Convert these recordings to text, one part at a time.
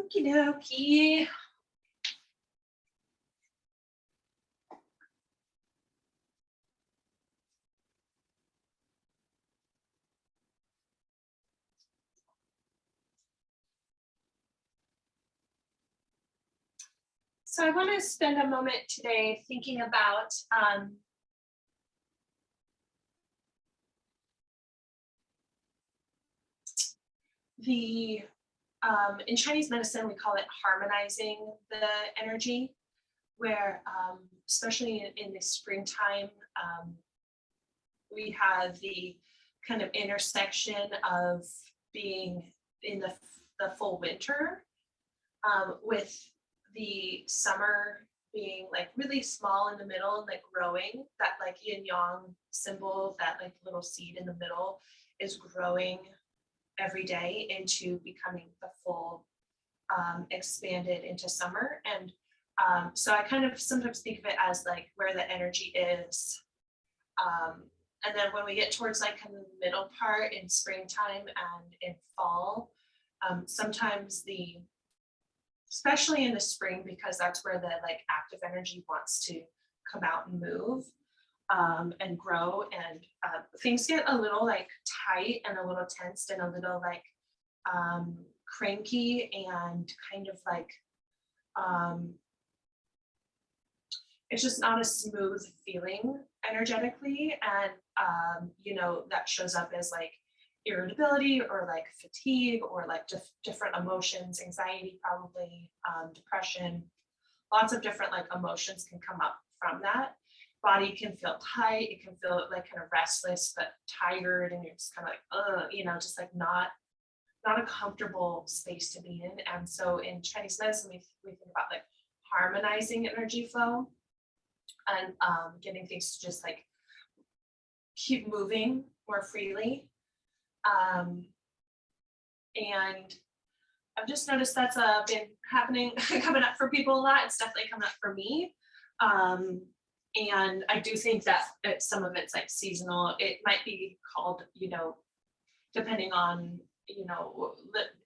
Okie dokie. So I want to spend a moment today thinking about in Chinese medicine, we call it harmonizing the energy, where especially in the springtime, we have the kind of intersection of being in the full winter with the summer being like really small in the middle and like growing, that like yin yang symbol, that like little seed in the middle is growing every day into becoming the full expanded into summer. And so I kind of sometimes think of it as like where the energy is. And then when we get towards like kind of the middle part in springtime and in fall, sometimes especially in the spring, because that's where the like active energy wants to come out and move and grow, and things get a little like tight and a little tensed and a little like cranky and kind of like it's just not a smooth feeling energetically, and that shows up as like irritability or like fatigue or like different emotions, anxiety, probably depression. Lots of different like emotions can come up from that. Body can feel tight, it can feel like kind of restless but tired, and you're just kind of like just like not a comfortable space to be in. And so in Chinese medicine, we think about like harmonizing energy flow and getting things to just like keep moving more freely. And I've just noticed that's been happening, coming up for people a lot. It's definitely coming up for me. And I do think that some of it's like seasonal. It might be called, depending on,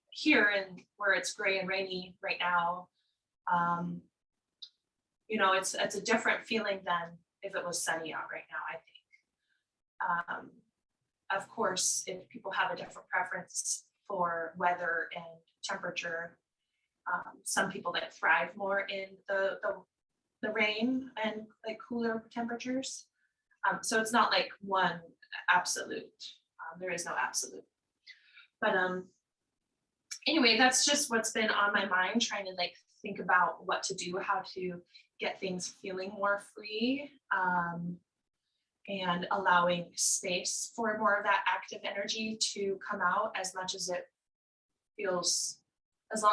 here and where it's gray and rainy right now, it's a different feeling than if it was sunny out right now, I think. Of course, if people have a different preference for weather and temperature, some people like thrive more in the rain and like cooler temperatures. So it's not like one absolute. There is no absolute. But anyway, that's just what's been on my mind, trying to like think about what to do, how to get things feeling more free, and allowing space for more of that active energy to come out as much as it feels, as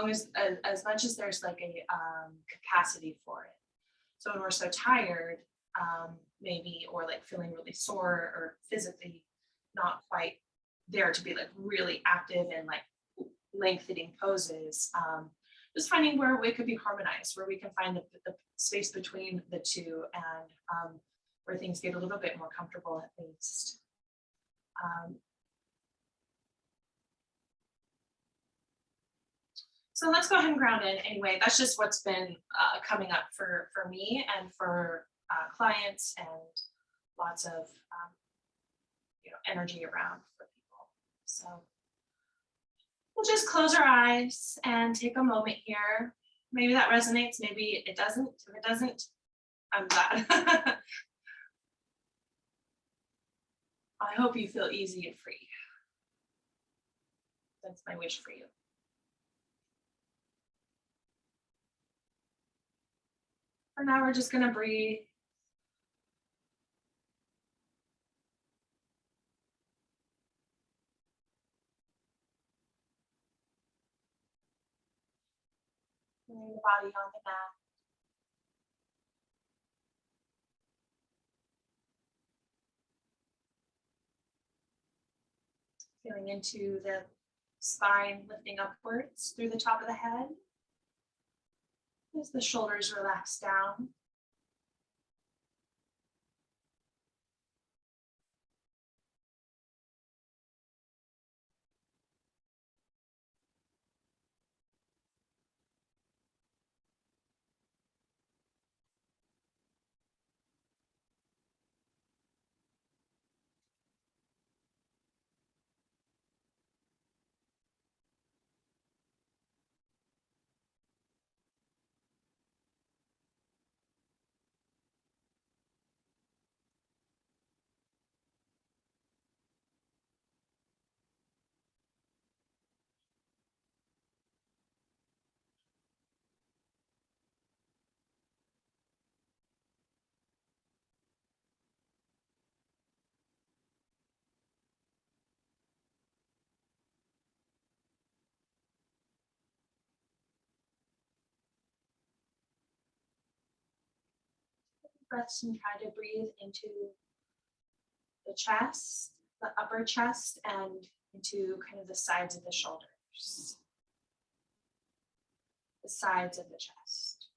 much as there's like a capacity for it. So when we're so tired, maybe, or like feeling really sore or physically not quite there to be like really active and like lengthening poses, just finding where we could be harmonized, where we can find the space between the two, and where things get a little bit more comfortable at least. So let's go ahead and ground in anyway. That's just what's been coming up for me and for clients, and lots of energy around for people. So we'll just close our eyes and take a moment here. Maybe that resonates, maybe it doesn't. If it doesn't, I'm glad. I hope you feel easy and free. That's my wish for you. For now, we're just going to breathe. Bring the body on the mat. Feeling into the spine lifting upwards through the top of the head as the shoulders relax down. breaths and try to breathe into the chest, the upper chest, and into kind of the sides of the shoulders, the sides of the chest,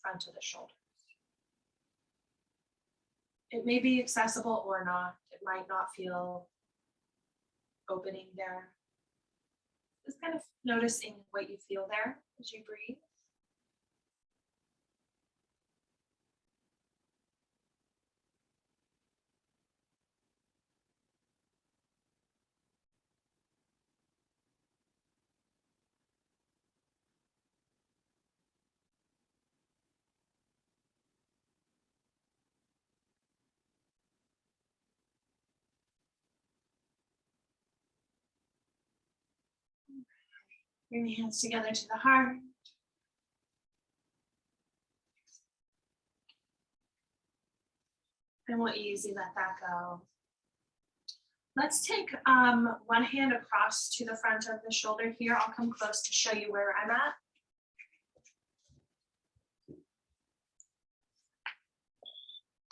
front of the shoulders. It may be accessible or not. It might not feel opening there. Just kind of noticing what you feel there as you breathe. Bring your hands together to the heart. And we'll easy let that go. Let's take one hand across to the front of the shoulder here. I'll come close to show you where I'm at.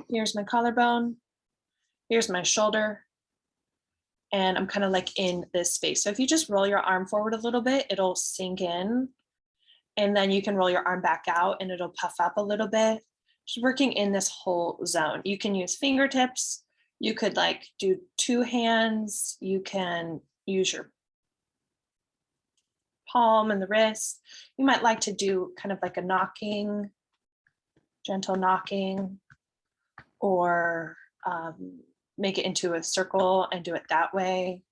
Here's my collarbone. Here's my shoulder. And I'm kind of like in this space. So if you just roll your arm forward a little bit, it'll sink in. And then you can roll your arm back out and it'll puff up a little bit. Just working in this whole zone. You can use fingertips. You could like do two hands. You can use your palm and the wrist. You might like to do kind of like a knocking, gentle knocking, or make it into a circle and do it that way.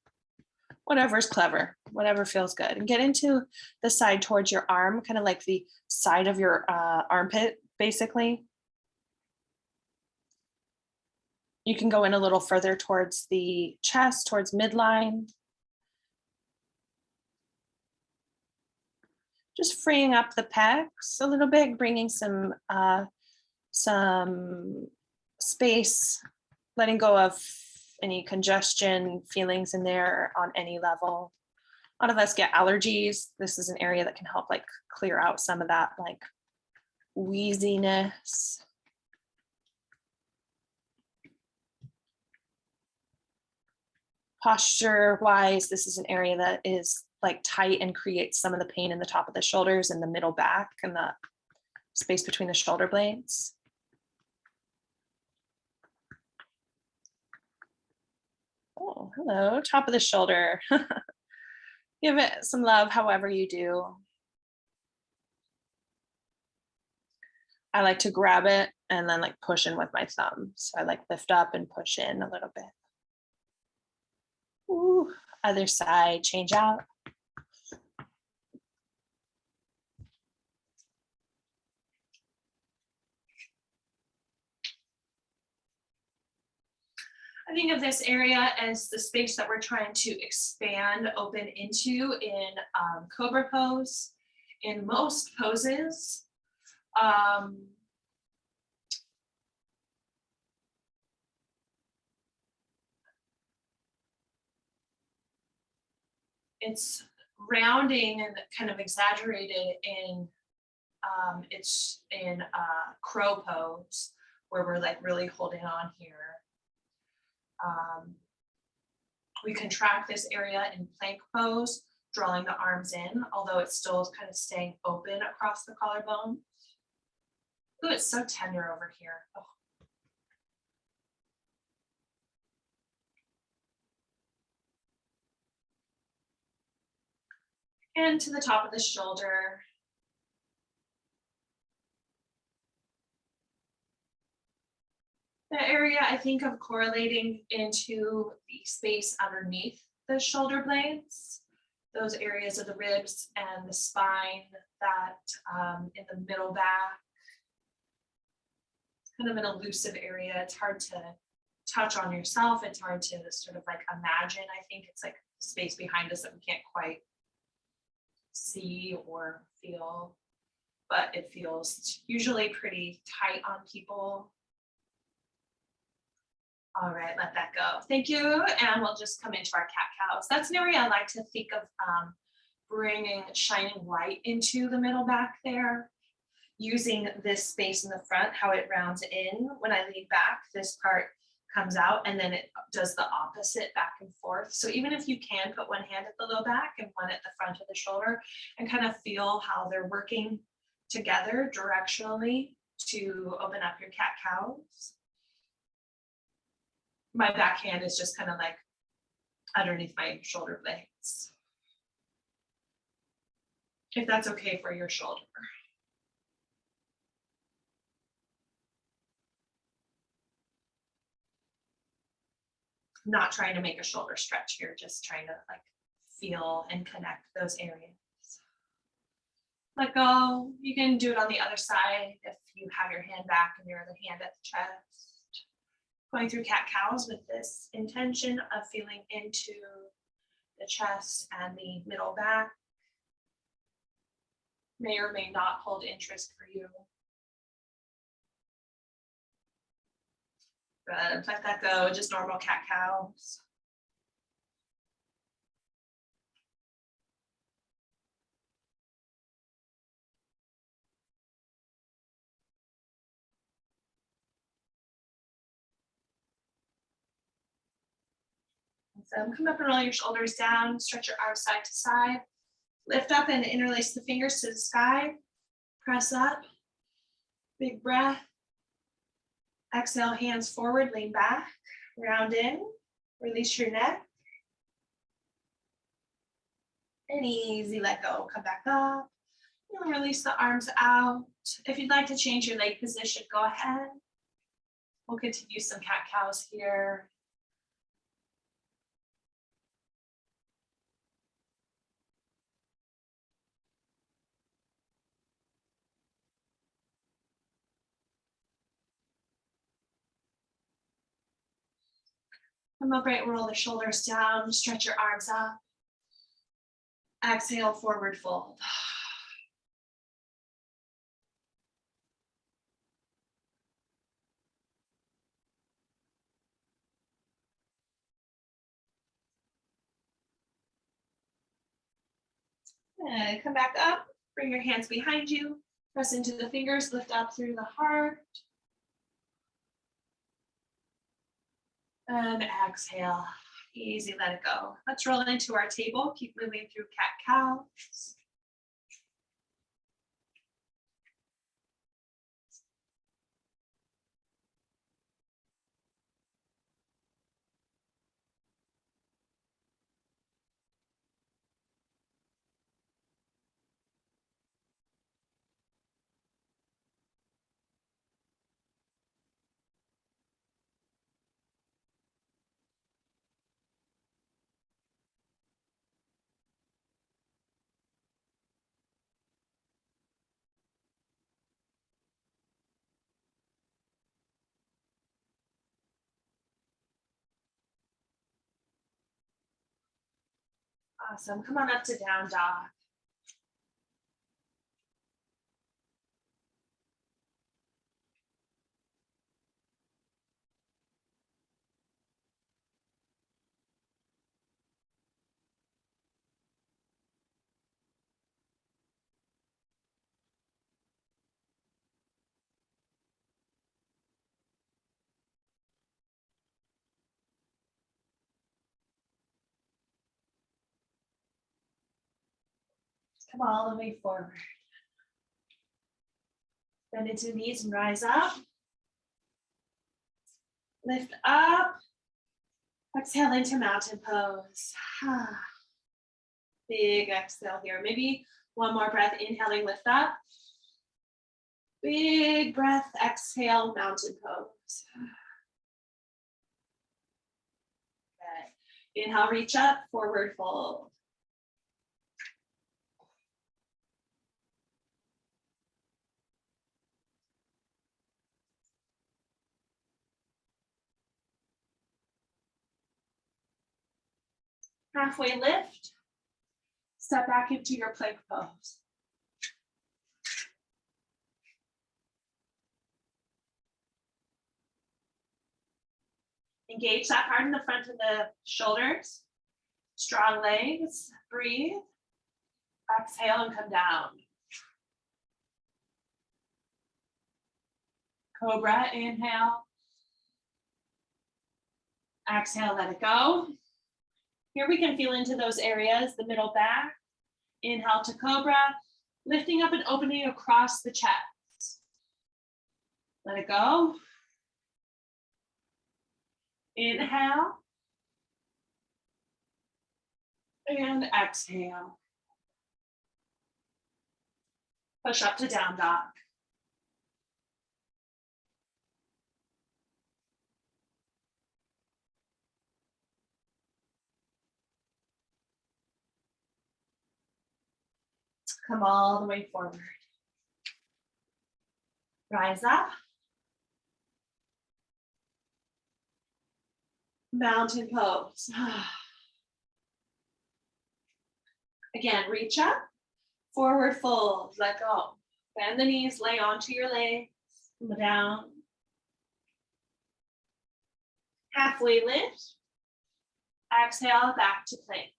Whatever's clever, whatever feels good. And get into the side towards your arm, kind of like the side of your armpit, basically. You can go in a little further towards the chest, towards midline. Just freeing up the pecs a little bit, bringing some space, letting go of any congestion feelings in there on any level. A lot of us get allergies. This is an area that can help like clear out some of that like wheeziness. Posture wise, this is an area that is like tight and creates some of the pain in the top of the shoulders and the middle back and the space between the shoulder blades. Oh, hello, top of the shoulder. Give it some love however you do. I like to grab it and then like push in with my thumb. So I like lift up and push in a little bit. Ooh, other side, change out. I think of this area as the space that we're trying to expand, open into in Cobra pose. In most poses, it's rounding and kind of exaggerated in crow pose, where we're like really holding on here. We contract this area in plank pose, drawing the arms in, although it's still kind of staying open across the collarbone. Ooh, it's so tender over here. Oh. And to the top of the shoulder. The area I think of correlating into the space underneath the shoulder blades, those areas of the ribs and the spine that in the middle back, it's kind of an elusive area. It's hard to touch on yourself. It's hard to sort of like imagine. I think it's like space behind us that we can't quite see or feel, but it feels usually pretty tight on people. All right, let that go. Thank you. And we'll just come into our cat-cows. That's an area I like to think of bringing shining light into the middle back there. using this space in the front, how it rounds in. When I lean back, this part comes out and then it does the opposite back and forth. So even if you can put one hand at the low back and one at the front of the shoulder and kind of feel how they're working together directionally to open up your cat cows. My back hand is just kind of like underneath my shoulder blades. If that's okay for your shoulder. Not trying to make a shoulder stretch here, just trying to like feel and connect those areas. Let go. You can do it on the other side if you have your hand back and your other hand at the chest. Going through cat cows with this intention of feeling into the chest and the middle back. May or may not hold interest for you. Good, let that go, just normal cat cows. So come up and roll your shoulders down, stretch your arms side to side. Lift up and interlace the fingers to the sky. Press up, big breath. Exhale, hands forward, lean back, round in, release your neck. And easy, let go, come back up. And release the arms out. If you'd like to change your leg position, go ahead. We'll continue some cat cows here. Come upright, roll the shoulders down, stretch your arms up. Exhale, forward fold. And come back up, bring your hands behind you, press into the fingers, lift up through the heart. And exhale, easy, let it go. Let's roll into our table, keep moving through cat cows. Awesome, come on up to down dog. Come all the way forward. Bend into the knees and rise up. Lift up. Exhale into mountain pose. Big exhale here. Maybe one more breath, inhaling, lift up. Big breath, exhale, mountain pose. Good. Inhale, reach up, forward fold. Halfway lift, step back into your plank pose. Engage that part in the front of the shoulders. Strong legs, breathe. Exhale and come down. Cobra, inhale. Exhale, let it go. Here we can feel into those areas, the middle back. Inhale to Cobra, lifting up and opening across the chest. Let it go. Inhale. And exhale. Push up to down dog. Come all the way forward. Rise up. Mountain pose. Again, reach up, forward fold, let go. Bend the knees, lay onto your legs, come down. Halfway lift. Exhale, back to plank.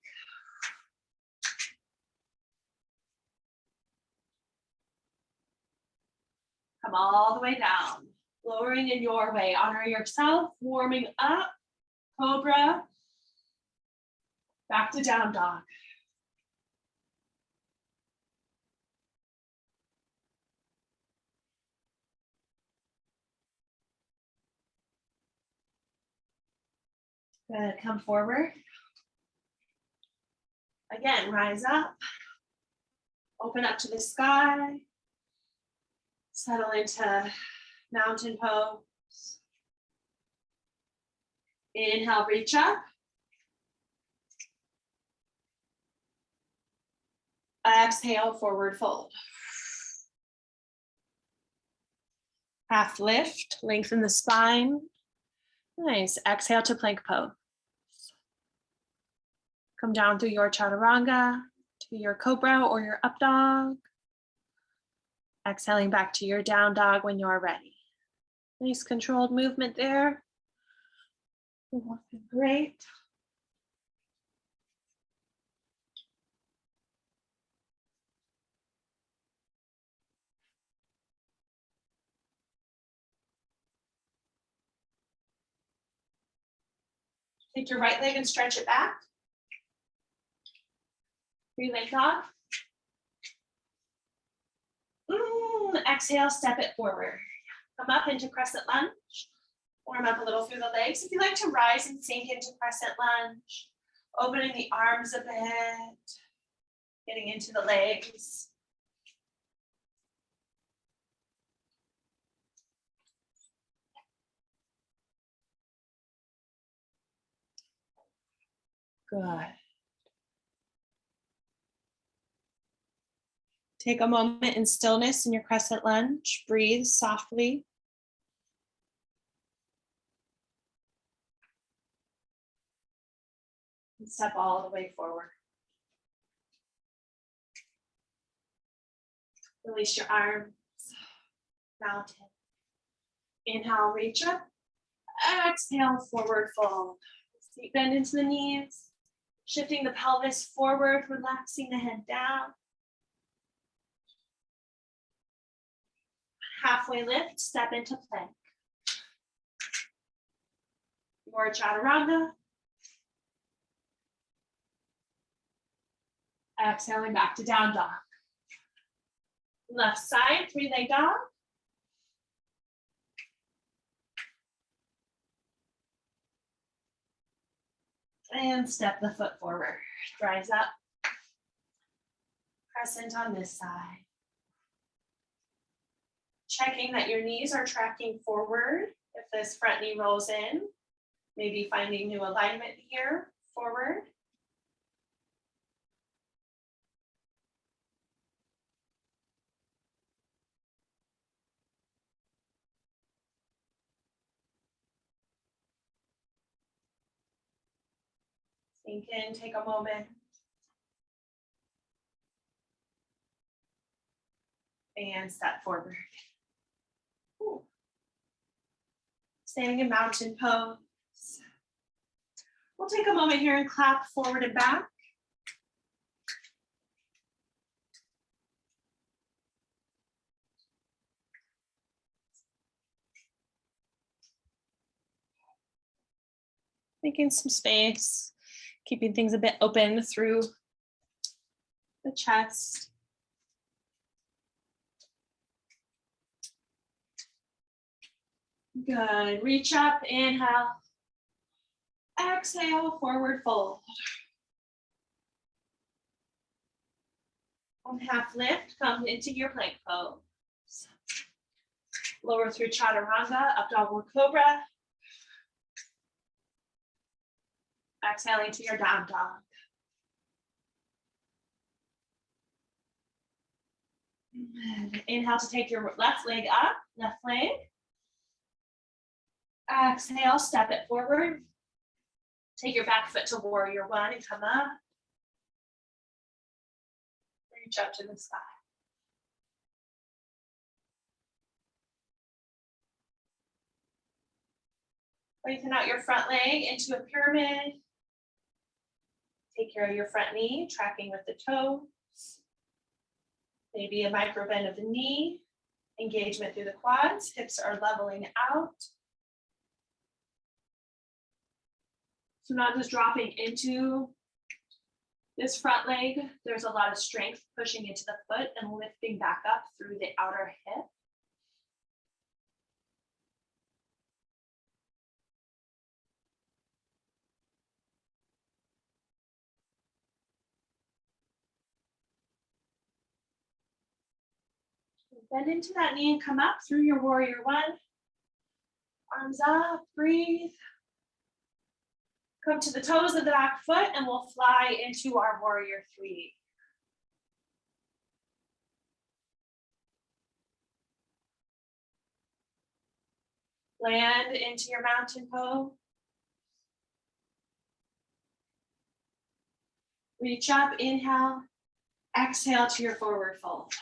Come all the way down, lowering in your way. Honor yourself, warming up, Cobra. Back to down dog. Good, come forward. Again, rise up. Open up to the sky. Settle into mountain pose. Inhale, reach up. Exhale, forward fold. Half lift, lengthen the spine. Nice, exhale to plank pose. Come down through your chaturanga to your cobra or your up dog. Exhaling back to your down dog when you're ready. Nice controlled movement there. Great. Take your right leg and stretch it back. Three-leg dog. Exhale, step it forward. Come up into crescent lunge. Warm up a little through the legs. If you like to rise and sink into crescent lunge, opening the arms a bit, getting into the legs. Good. Take a moment in stillness in your crescent lunge. Breathe softly. And step all the way forward. Release your arms. Mountain. Inhale, reach up. Exhale, forward fold. Deep bend into the knees. Shifting the pelvis forward, relaxing the head down. Halfway lift, step into plank. More chaturanga. Exhaling back to down dog. Left side, three-leg dog. And step the foot forward. Rise up. Crescent on this side. Checking that your knees are tracking forward. If this front knee rolls in, maybe finding new alignment here, forward. Sink in, take a moment. And step forward. Ooh. Standing in mountain pose. We'll take a moment here and clap forward and back. Making some space, keeping things a bit open through the chest. Good. Reach up, inhale. Exhale, forward fold. On half lift, come into your plank pose. Lower through chaturanga, up dog cobra. Exhaling to your down dog. Inhale to take your left leg up, left leg. Exhale, step it forward. Take your back foot to warrior one and come up. Reach up to the sky. Lengthen out your front leg into a pyramid. Take care of your front knee, tracking with the toes. Maybe a micro bend of the knee. Engagement through the quads. Hips are leveling out. So not just dropping into this front leg. There's a lot of strength pushing into the foot and lifting back up through the outer hip. Bend into that knee and come up through your warrior one. Arms up, breathe. Come to the toes of the back foot and we'll fly into our warrior three. Land into your mountain pose. Reach up, inhale, exhale to your forward fold.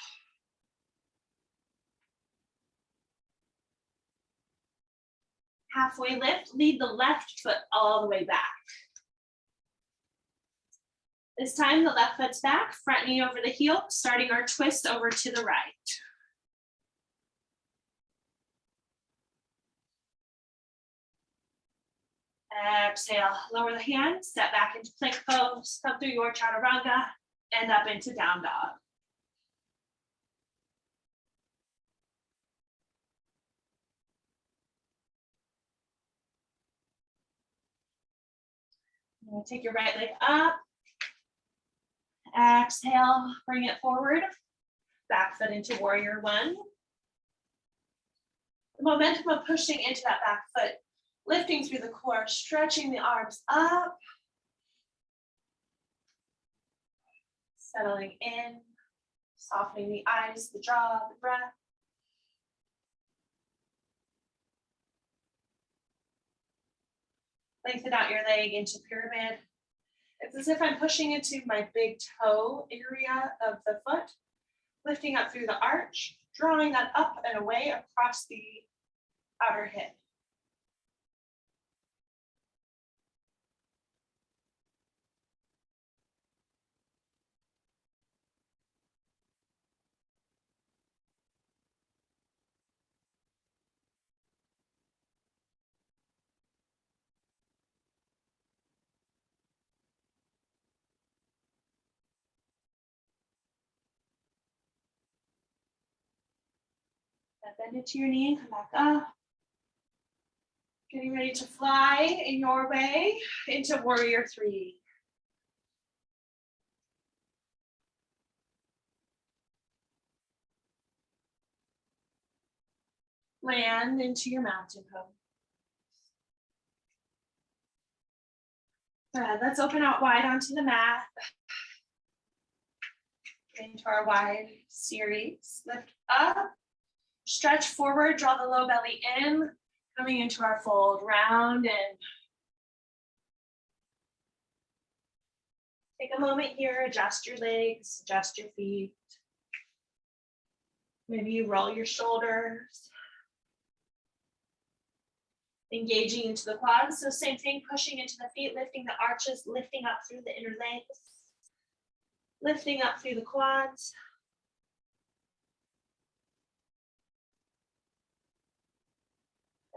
Halfway lift, lead the left foot all the way back. This time the left foot's back, front knee over the heel, starting our twist over to the right. Exhale, lower the hand, step back into plank pose, come through your chaturanga, and up into down dog. Take your right leg up. Exhale, bring it forward. Back foot into warrior one. The momentum of pushing into that back foot, lifting through the core, stretching the arms up. Settling in, softening the eyes, the jaw, the breath. Lengthen out your leg into pyramid. It's as if I'm pushing into my big toe area of the foot, lifting up through the arch, drawing that up and away across the outer hip. Bend into your knee and come back up. Getting ready to fly in your way into warrior three. Land into your mountain pose. Good. Let's open out wide onto the mat. Into our wide series. Lift up. Stretch forward, draw the low belly in, coming into our fold, round in. Take a moment here, adjust your legs, adjust your feet. Maybe you roll your shoulders. Engaging into the quads, so same thing, pushing into the feet, lifting the arches, lifting up through the inner legs, lifting up through the quads.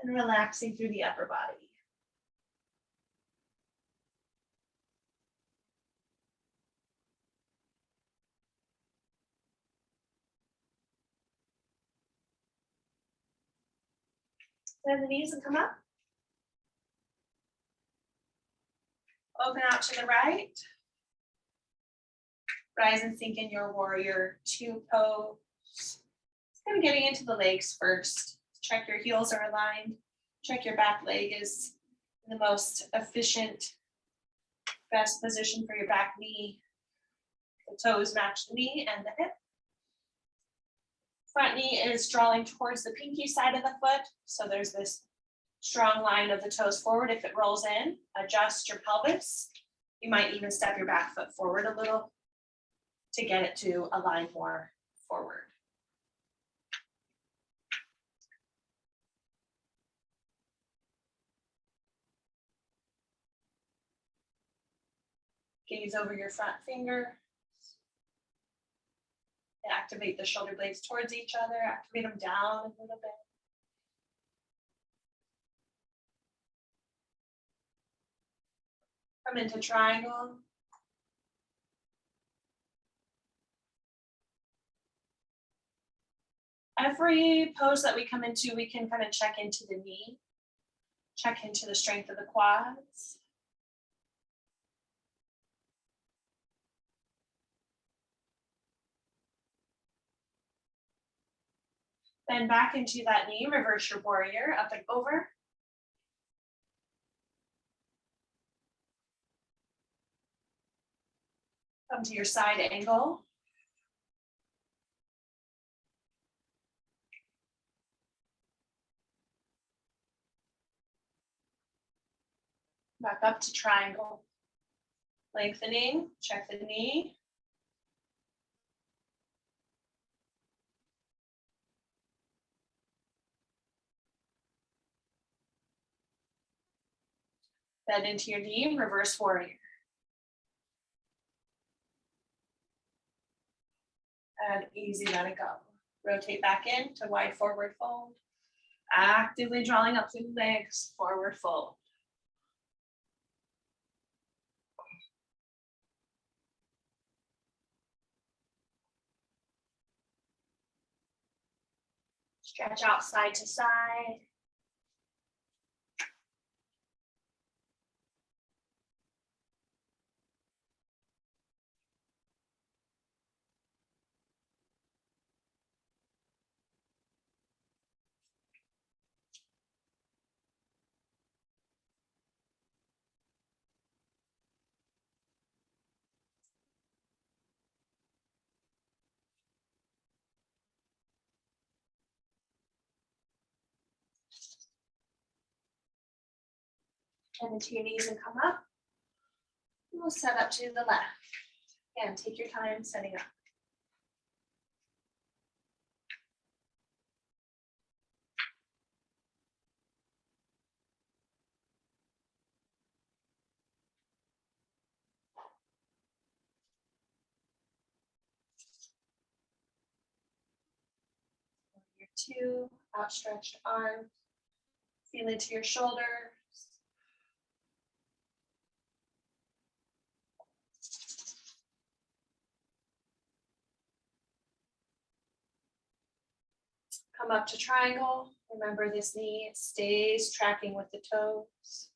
And relaxing through the upper body. Bend the knees and come up. Open out to the right. Rise and sink in your warrior two pose. Just kind of getting into the legs first. Check your heels are aligned. Check your back leg is in the most efficient, best position for your back knee. The toes match the knee and the hip. Front knee is drawing towards the pinky side of the foot. So there's this strong line of the toes forward. If it rolls in, adjust your pelvis. You might even step your back foot forward a little to get it to align more forward. Gaze over your front finger. Activate the shoulder blades towards each other. Activate them down a little bit. Come into triangle. Every pose that we come into, we can kind of check into the knee, check into the strength of the quads. Then back into that knee, reverse your warrior, up and over. Come to your side angle. Back up to triangle. Lengthening, check the knee. Bend into your knee, reverse warrior. And easy, let it go. Rotate back in to wide forward fold. Actively drawing up through the legs, forward fold. Stretch out side to side. And into your knees and come up. We'll set up to the left. Again, take your time setting up. Your two, outstretched arms. Feel into your shoulders. Come up to triangle. Remember this knee stays tracking with the toes.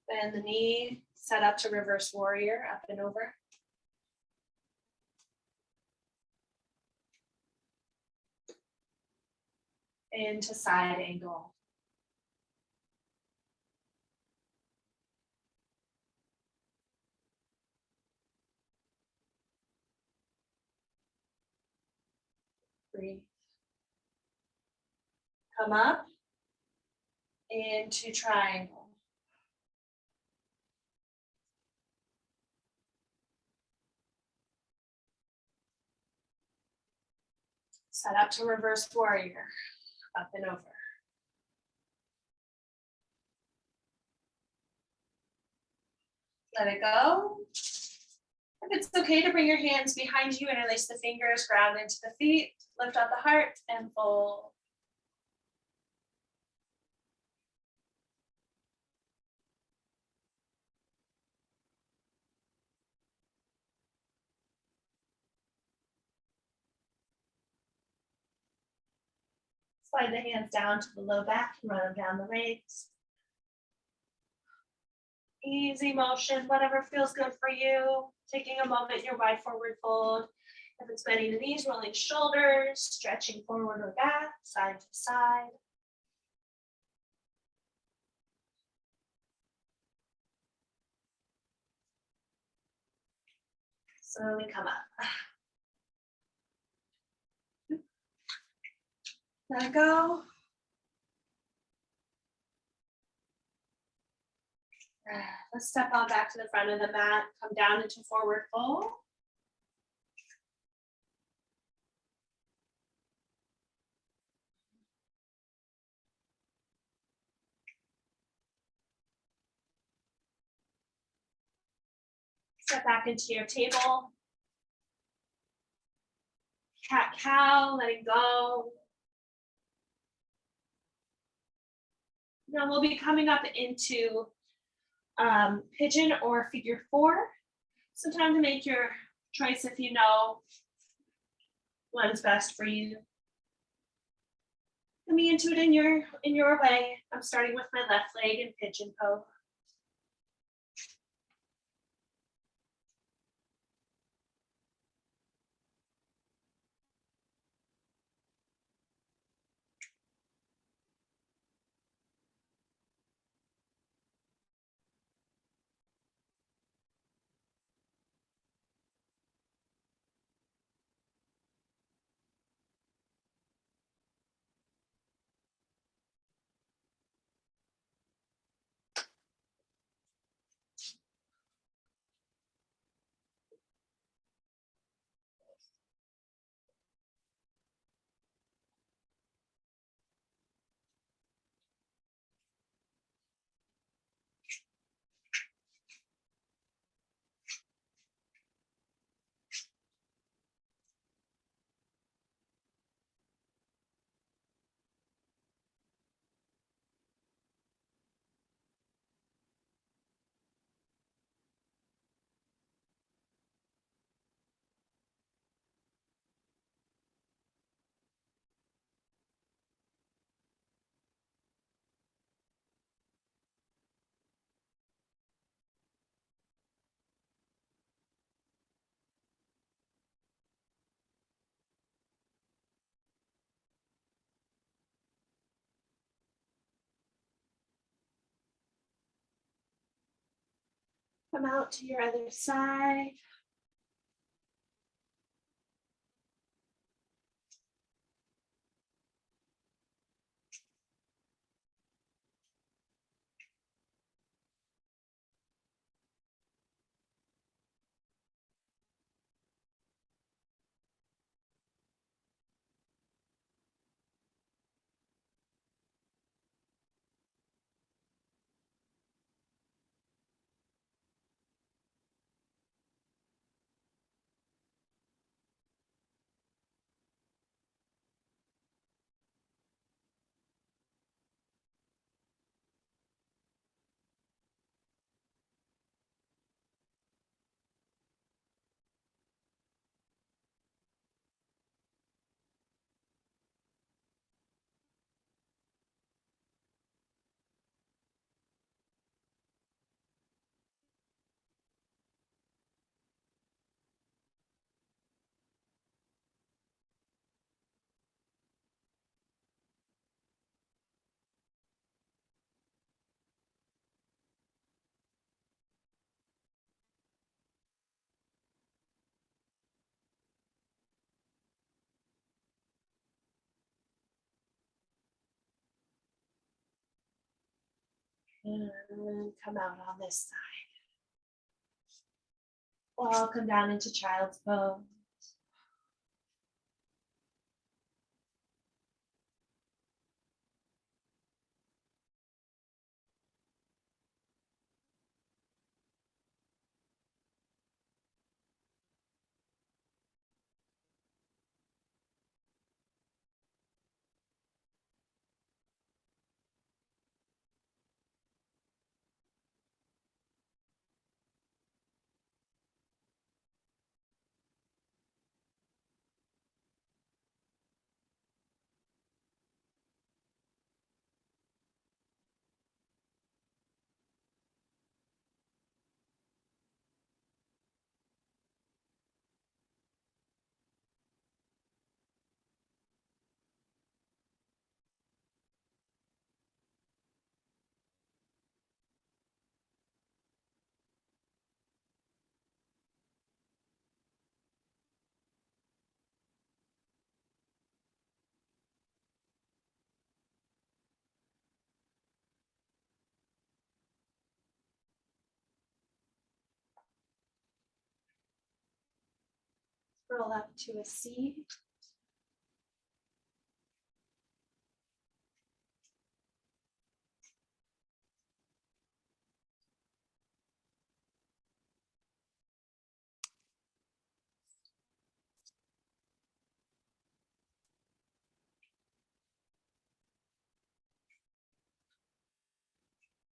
Bend the knee, set up to reverse warrior, up and over. Into side angle. Breathe. Come up into triangle. Set up to reverse warrior, up and over. Let it go. If it's okay to bring your hands behind you, interlace the fingers, ground into the feet, lift up the heart and fold. Slide the hands down to the low back and run them down the legs. Easy motion, whatever feels good for you. Taking a moment in your wide forward fold. If it's bending the knees, rolling shoulders, stretching forward or back, side to side. Slowly come up. Let go. Let's step on back to the front of the mat, come down into forward fold. Step back into your table. Cat cow, letting go. Now we'll be coming up into pigeon or figure four. So time to make your choice if you know one's best for you. Come into it in your way. I'm starting with my left leg in pigeon pose. Come out to your other side. And come out on this side. Welcome down into child's pose. Roll up to a C.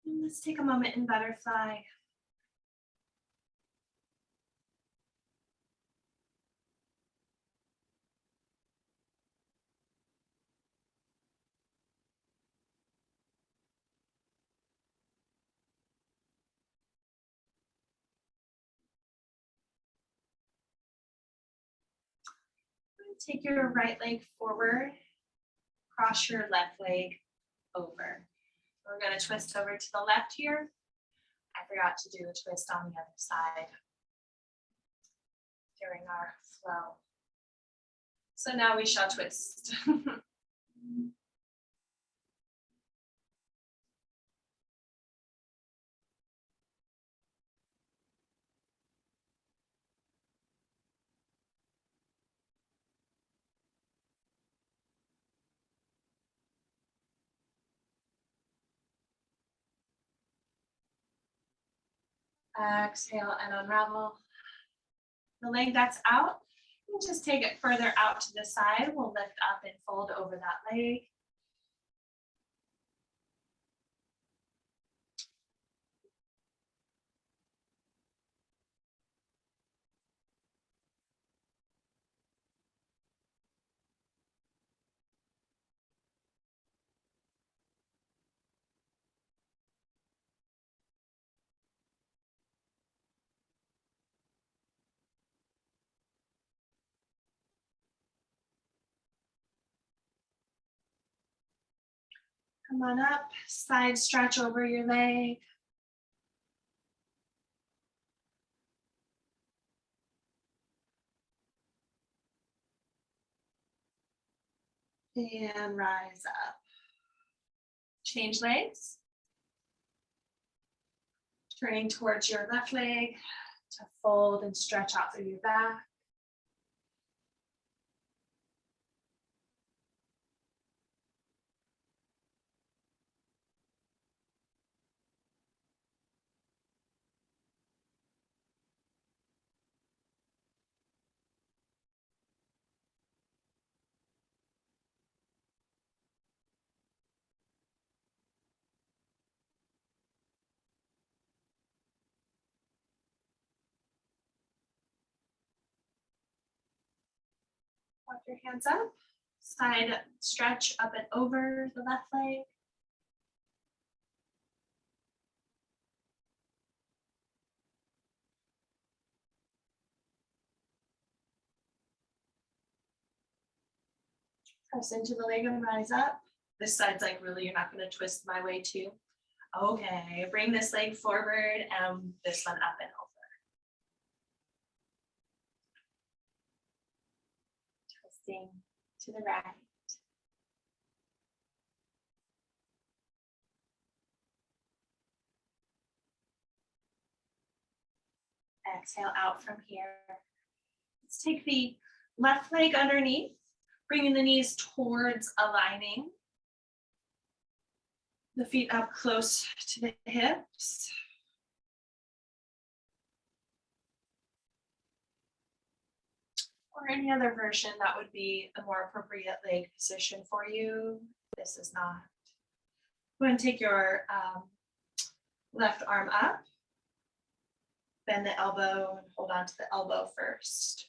And let's take a moment in butterfly. Take your right leg forward, cross your left leg over. We're going to twist over to the left here. I forgot to do a twist on the other side during our flow. So now we shall twist. Exhale and unravel. The leg that's out, and just take it further out to the side. We'll lift up and fold over that leg. Come on up, side stretch over your leg. And rise up. Change legs. Turning towards your left leg to fold and stretch out through your back. Walk your hands up, side stretch up and over the left leg. Press into the leg and rise up. This side's like, really, you're not going to twist my way too? Okay, bring this leg forward and this one up and over. Twisting to the right. Exhale out from here. Let's take the left leg underneath, bringing the knees towards aligning. The feet up close to the hips. Or any other version that would be a more appropriate leg position for you. This is not. Go ahead and take your left arm up. Bend the elbow and hold on to the elbow first.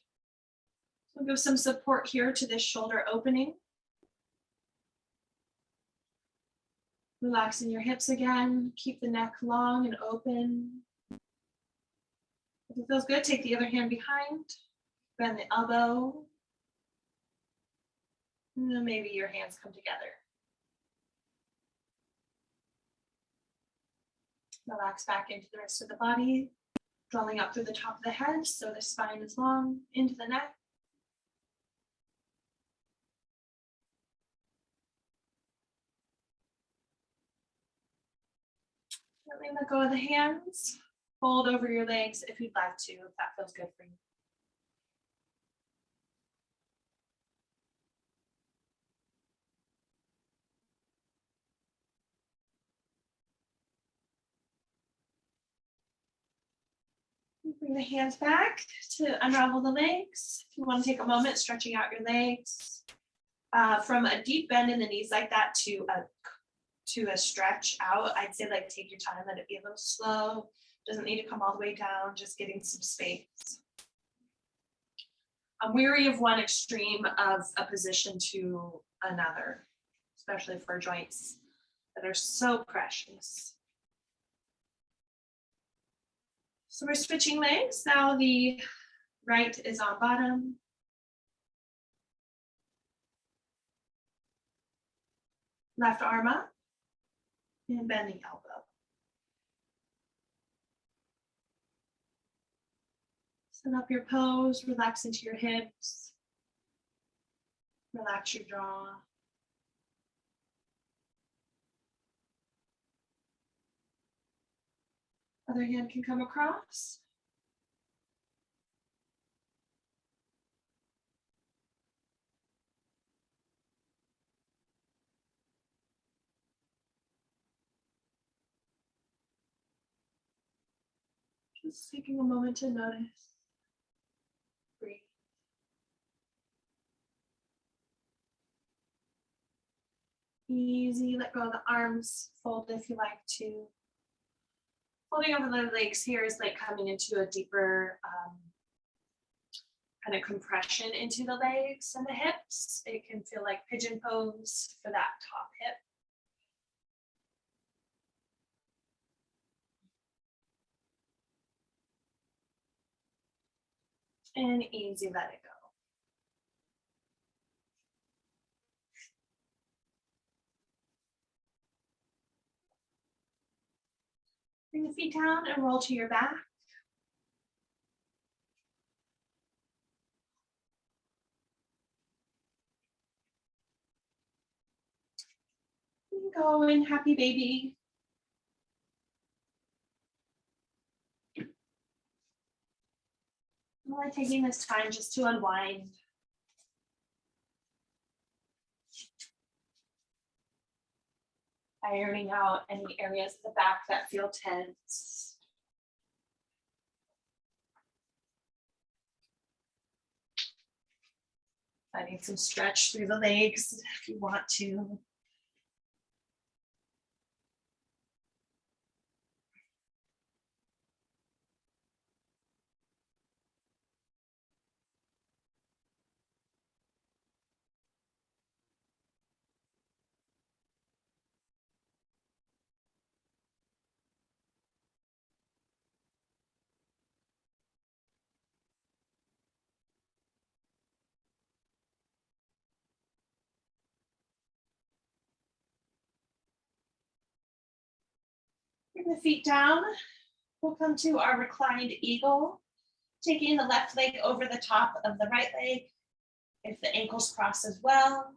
So give some support here to this shoulder opening. Relaxing your hips again. Keep the neck long and open. If it feels good, take the other hand behind. Bend the elbow. And then maybe your hands come together. Relax back into the rest of the body. Drawing up through the top of the head so the spine is long, into the neck. Gently let go of the hands. Fold over your legs if you'd like to, if that feels good for you. Bring the hands back to unravel the legs. If you want to take a moment stretching out your legs from a deep bend in the knees like that to a stretch out, I'd say like take your time, let it be a little slow. Doesn't need to come all the way down, just getting some space. I'm weary of one extreme of a position to another, especially for joints that are so precious. So we're switching legs. Now the right is on bottom. Left arm up and bend the elbow. Set up your pose, relax into your hips. Relax your jaw. Other hand can come across. Just taking a moment to notice. Breathe. Easy, let go of the arms, fold if you like to. Folding over the legs here is like coming into a deeper kind of compression into the legs and the hips. It can feel like pigeon pose for that top hip. And easy, let it go. Bring the feet down and roll to your back. Go in, happy baby. We're taking this time just to unwind. Ironing out any areas of the back that feel tense. Finding some stretch through the legs if you want to. Bring the feet down. We'll come to our reclined eagle, taking the left leg over the top of the right leg. If the ankles cross as well,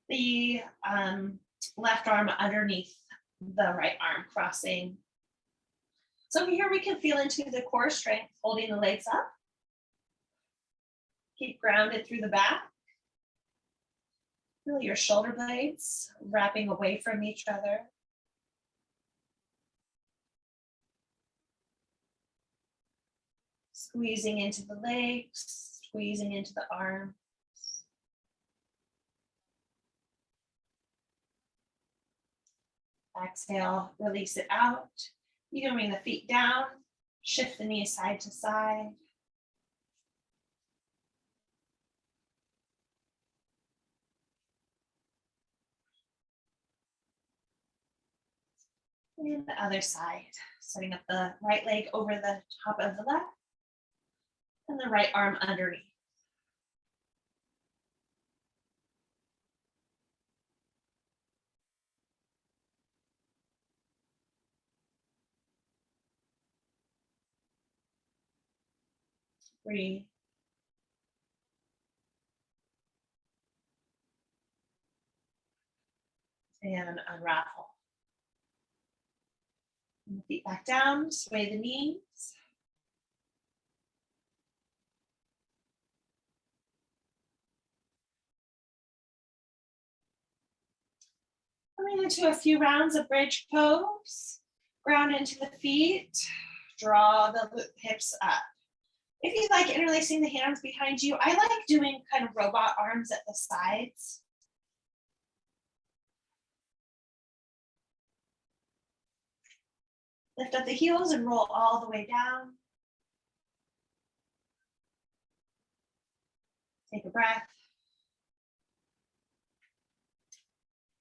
the left arm underneath the right arm crossing. So here we can feel into the core strength, holding the legs up. Keep grounded through the back. Feel your shoulder blades wrapping away from each other. Squeezing into the legs, squeezing into the arms. Exhale, release it out. You can bring the feet down, shift the knees side to side. And the other side, setting up the right leg over the top of the left and the right arm underneath. Breathe. And unravel. And the feet back down, sway the knees. Coming into a few rounds of bridge pose. Ground into the feet. draw the hips up. If you like interlacing the hands behind you, I like doing kind of robot arms at the sides. Lift up the heels and roll all the way down. Take a breath.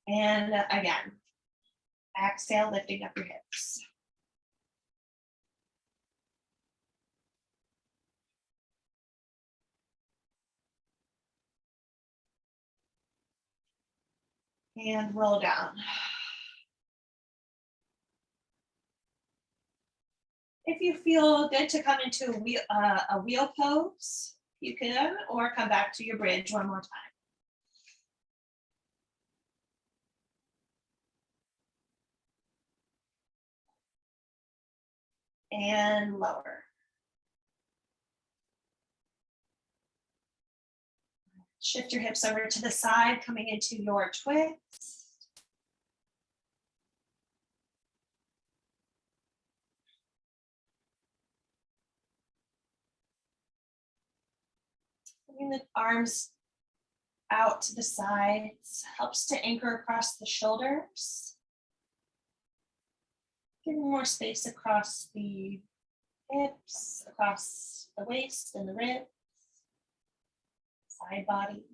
And again, exhale, lifting up your hips. And roll down. If you feel good to come into a wheel pose, you can, or come back to your bridge one more time. And lower. Shift your hips over to the side, coming into your twist. Bring the arms out to the sides, helps to anchor across the shoulders. Giving more space across the hips, across the waist and the ribs, side body.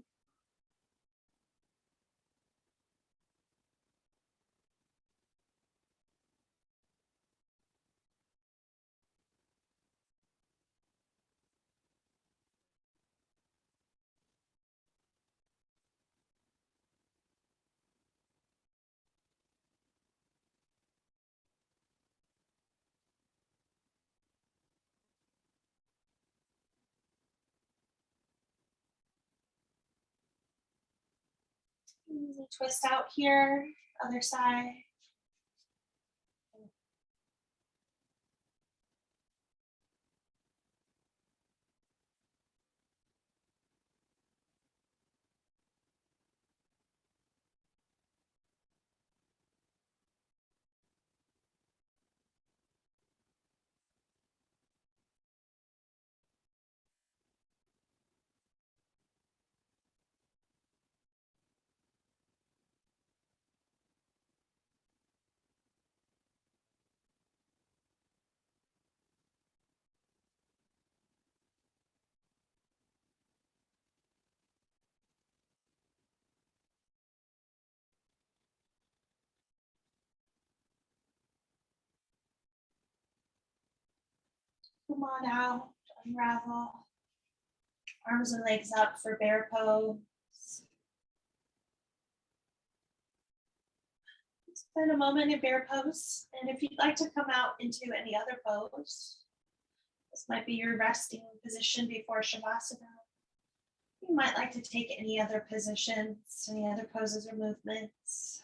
Easy twist out here, other side. Come on out, unravel. Arms and legs up for bear pose. Spend a moment in bear pose. And if you'd like to come out into any other pose, this might be your resting position before Shavasana. You might like to take any other positions, any other poses or movements.